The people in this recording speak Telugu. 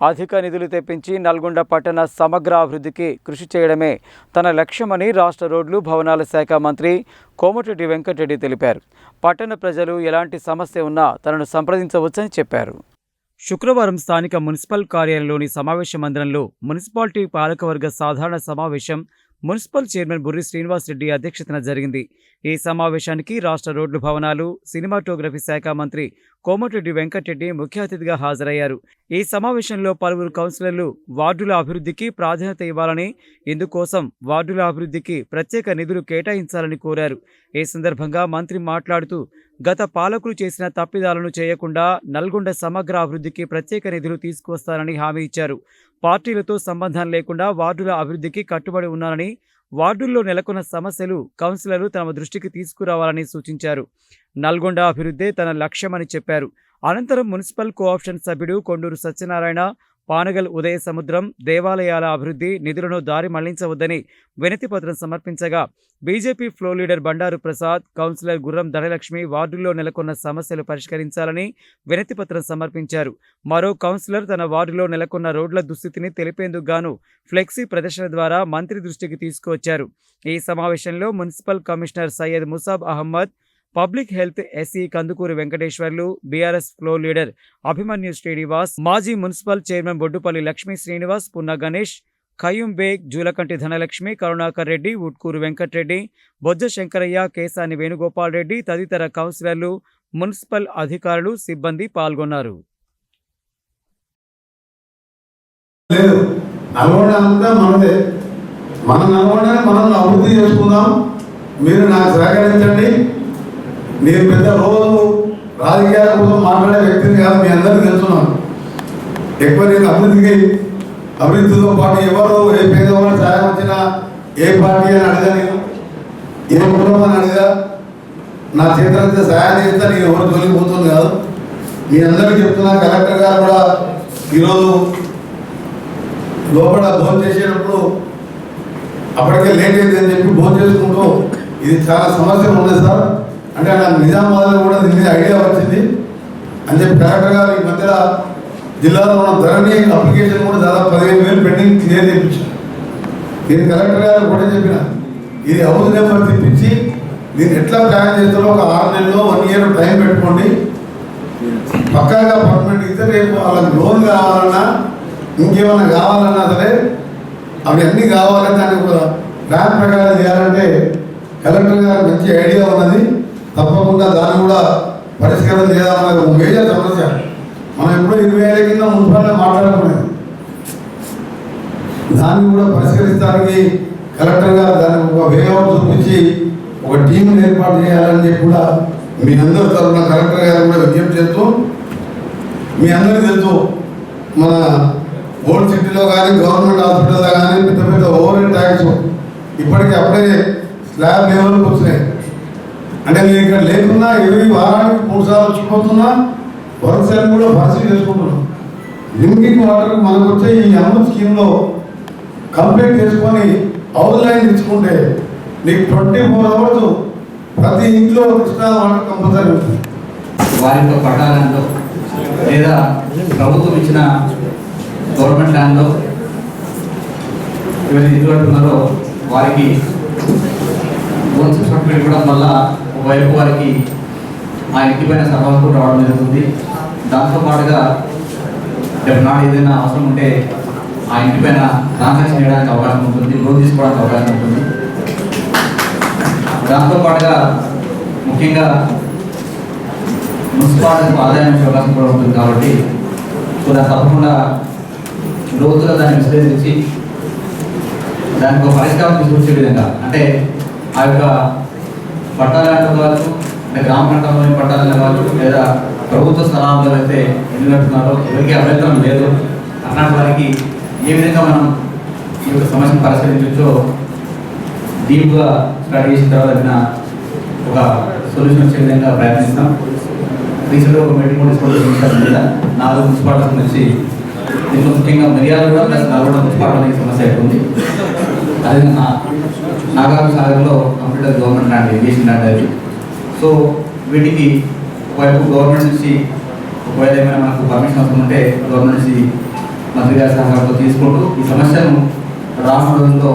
అధిక నిధులు తెప్పించి నల్గొండ పట్టణ సమగ్ర అభివృద్ధికి కృషి చేయడమే తన లక్ష్యమని రాష్ట్ర రోడ్లు భవనాల శాఖ మంత్రి కోమటిరెడ్డి వెంకటరెడ్డి తెలిపారు. పట్టణ ప్రజలు ఎలాంటి సమస్య ఉన్నా తనను సంప్రదించవచ్చని చెప్పారు. శుక్రవారం స్థానిక మున్సిపల్ కార్యాలయంలోని సమావేశ మందిరంలో మున్సిపాలిటీ పాలకవర్గ సాధారణ సమావేశం మున్సిపల్ చైర్మన్ బుర్రి శ్రీనివాస్ రెడ్డి అధ్యక్షతన జరిగింది. ఈ సమావేశానికి రాష్ట్ర రోడ్లు భవనాలు సినిమాటోగ్రఫీ శాఖ మంత్రి కోమటిరెడ్డి వెంకటరెడ్డి ముఖ్య అతిథిగా హాజరయ్యారు. ఈ సమావేశంలో పలువురు కౌన్సిలర్లు వార్డుల అభివృద్ధికి ప్రాధాన్యత ఇవ్వాలని, ఇందుకోసం వార్డుల అభివృద్ధికి ప్రత్యేక నిధులు కేటాయించాలని కోరారు. ఈ సందర్భంగా మంత్రి మాట్లాడుతూ గత పాలకులు చేసిన తప్పిదాలను చేయకుండా నల్గొండ సమగ్ర అభివృద్ధికి ప్రత్యేక నిధులు తీసుకువస్తారని హామీ ఇచ్చారు. పార్టీలతో సంబంధం లేకుండా వార్డుల అభివృద్ధికి కట్టుబడి ఉన్నారని, వార్డుల్లో నెలకొన్న సమస్యలు కౌన్సిలర్లు తమ దృష్టికి తీసుకురావాలని సూచించారు. నల్గొండ అభివృద్ధే తన లక్ష్యమని చెప్పారు. అనంతరం మున్సిపల్ కోఆప్షన్ సభ్యుడు కొండూరు సత్యనారాయణ పానగల్ ఉదయ సముద్రం దేవాలయాల అభివృద్ధి నిధులను దారి మళ్లించవద్దని వినతిపత్రం సమర్పించగా BJP floor leader Bandaru Prasad, councillor Gurram Dhanalakshmi వార్డుల్లో నెలకొన్న సమస్యలు పరిష్కరించాలని వినతిపత్రం సమర్పించారు. మరో కౌన్సిలర్ తన వార్డులో నెలకొన్న రోడ్ల దుస్థితిని తెలిపేందుకు గాను ఫ్లెక్సీ ప్రదర్శన ద్వారా మంత్రి దృష్టికి తీసుకువచ్చారు. ఈ సమావేశంలో municipal commissioner Syed Musab Ahmed, public health SE Kandukuri Venkateswarlu, BRS floor leader Abhimanyu Srinivas, మాజీ మున్సిపల్ చైర్మన్ బొడ్డుపల్లి లక్ష్మీ శ్రీనివాస్, పున్న గణేష్, ఖయ్యూం బేగ్, జూలకంటి ధనలక్ష్మి, కరుణాకర్ రెడ్డి, ఉట్కూరు వెంకటరెడ్డి, బొజ్జ శంకరయ్య, కేసాని వేణుగోపాల్ రెడ్డి తదితర కౌన్సిలర్లు, మున్సిపల్ అధికారులు, సిబ్బంది పాల్గొన్నారు. మీరు నాకు సహకరించండి. నేను పెద్ద రోజు రాజకీయాల కోసం మాట్లాడే వ్యక్తిని కాదు, మీ అందరికీ తెలుసున్నాను. ఎక్కువ నేను అభివృద్ధితో పాటు ఎవరు ఏ పేదవాడు సహాయం వచ్చినా ఏ పార్టీ అని అడిగా, నేను ఏ కుటుంబం అని అడిగా, నా చేతులంతా సహాయం చేస్తా. నేను ఎవరు తొలిగిపోతుంది కాదు. మీ అందరికీ చెప్తున్నా. కలెక్టర్ గారు కూడా ఈరోజు లోపల భోజనం చేసేటప్పుడు అప్పటికే లేట్ అయిందని చెప్పి భోజనం చేసుకుంటూ ఇది చాలా సమస్య ఉంది సార్ అంటే నాకు నిజామాబాద్లో కూడా దీని మీద ఐడియా వచ్చింది అని చెప్పి కలెక్టర్ గారు ఈ మధ్య జిల్లాలో ఉన్న ధరణి అప్లికేషన్ కూడా దాదాపు 15,000 పెండింగ్ క్లియర్ చేయించారు. దీన్ని కలెక్టర్ గారు కూడా చెప్పిన ఇది హౌస్ నెంబర్ తెప్పించి దీన్ని ఎట్లా ప్లాన్ చేస్తారో ఒక 6 నెలల్లో 1 ఇయర్ టైం పెట్టుకోండి. పక్కాగా పర్మనెంట్ ఇస్తే రేపు వాళ్ళకి లోన్ కావాలన్నా ఇంకేమైనా కావాలన్నా సరే అవి అన్నీ కావాలని దాన్ని ఒక ప్లాన్ ప్రకారం చేయాలంటే కలెక్టర్ గారు మంచి ఐడియా ఉన్నది. తప్పకుండా దాన్ని కూడా పరిష్కారం చేయాలన్నది ఒక మేజర్ సమస్య. మనం ఎప్పుడో 20 ఏళ్ళ కింద మున్సిపాలిటీ మాట్లాడుకునేది. దాన్ని కూడా పరిష్కరించడానికి కలెక్టర్ గారు దాన్ని ఒక వేఅవుట్ చూపించి ఒక టీంని ఏర్పాటు చేయాలని చెప్పి కూడా మీ అందరి తరఫున కలెక్టర్ గారు కూడా విజ్ఞప్తి చేస్తూ, మీ అందరికీ తెలుసు మన ఓల్డ్ సిటీలో కానీ గవర్నమెంట్ హాస్పిటల్లో కానీ పెద్ద పెద్ద ఓవర్ హెడ్ ట్యాక్స్ ఇప్పటికీ అప్పుడే స్లాబ్ లెవెల్కి వచ్చినాయి. అంటే నేను ఇక్కడ లేకున్నా ఎవరి వారానికి 3 సార్లు వచ్చిపోతున్నా వర్క్స్ కూడా పరిస్థితి చేసుకుంటున్నాం. డ్రింకింగ్ వాటర్ మనకు వచ్చే ఈ అమృత్ స్కీమ్లో కంప్లీట్ చేసుకొని హౌస్ లైన్ ఇచ్చుకుంటే నీకు 24 అవర్స్ ప్రతి ఇంట్లో కృష్ణా వాటర్ కంపల్సరీ ఉంటుంది. వారితో పట్టాలంలో లేదా ప్రభుత్వం ఇచ్చిన గవర్నమెంట్ ల్యాండ్లో ఎవరైతే ఇల్లు కట్టున్నారో వారికి ఓన్షిప్ సర్టిఫికేట్ కూడా మళ్ళా ఒకవైపు వారికి ఆ ఇంటి పైన సర్వాలకు రావడం జరుగుతుంది. దాంతోపాటుగా నాడు ఏదైనా అవసరం ఉంటే ఆ ఇంటి పైన ట్రాన్సాక్షన్ చేయడానికి అవకాశం ఉంటుంది, లోన్ తీసుకోవడానికి అవకాశం ఉంటుంది. దాంతోపాటుగా ముఖ్యంగా మున్సిపాలిటీకి ఆదాయం అవకాశం కూడా ఉంటుంది. కాబట్టి కూడా తప్పకుండా లోతుగా దాన్ని విశ్లేషించి దానికి ఒక పరిష్కారం తీసుకొచ్చే విధంగా అంటే ఆ యొక్క పట్టాలంటే కావచ్చు, అంటే గ్రామ ప్రాంతంలోని పట్టాలనే కావచ్చు, లేదా ప్రభుత్వ స్థలాల్లో అయితే ఇల్లు కట్టున్నారో ఎవరికి అభ్యంతరం లేదు అన్నట్టు వారికి ఏ విధంగా మనం ఈ యొక్క సమస్యను పరిష్కరించవచ్చో డీప్గా స్టడీ చేసిన తర్వాత ఒక సొల్యూషన్ వచ్చే విధంగా ప్రయత్నిస్తాం. రీసెంట్గా ఒక మీటింగ్ కూడా తీసుకోవడం మీద 4 మున్సిపాలిటీస్ నుంచి దీంట్లో ముఖ్యంగా మిర్యాలగూడ ప్లస్ నల్గొండ మున్సిపాలిటీ సమస్య అవుతుంది. అది నాగార్జున సాగర్లో కంప్లీట్గా గవర్నమెంట్ ల్యాండ్ ఇరిగేషన్ ల్యాండ్ అది. సో వీటికి ఒకవైపు గవర్నమెంట్ నుంచి ఒకవేళ ఏమైనా మనకు పర్మిషన్ అవసరం ఉంటే గవర్నమెంట్ నుంచి గారి సహకారంతో తీసుకుంటూ ఈ సమస్యను రానున్న రోజుల్లో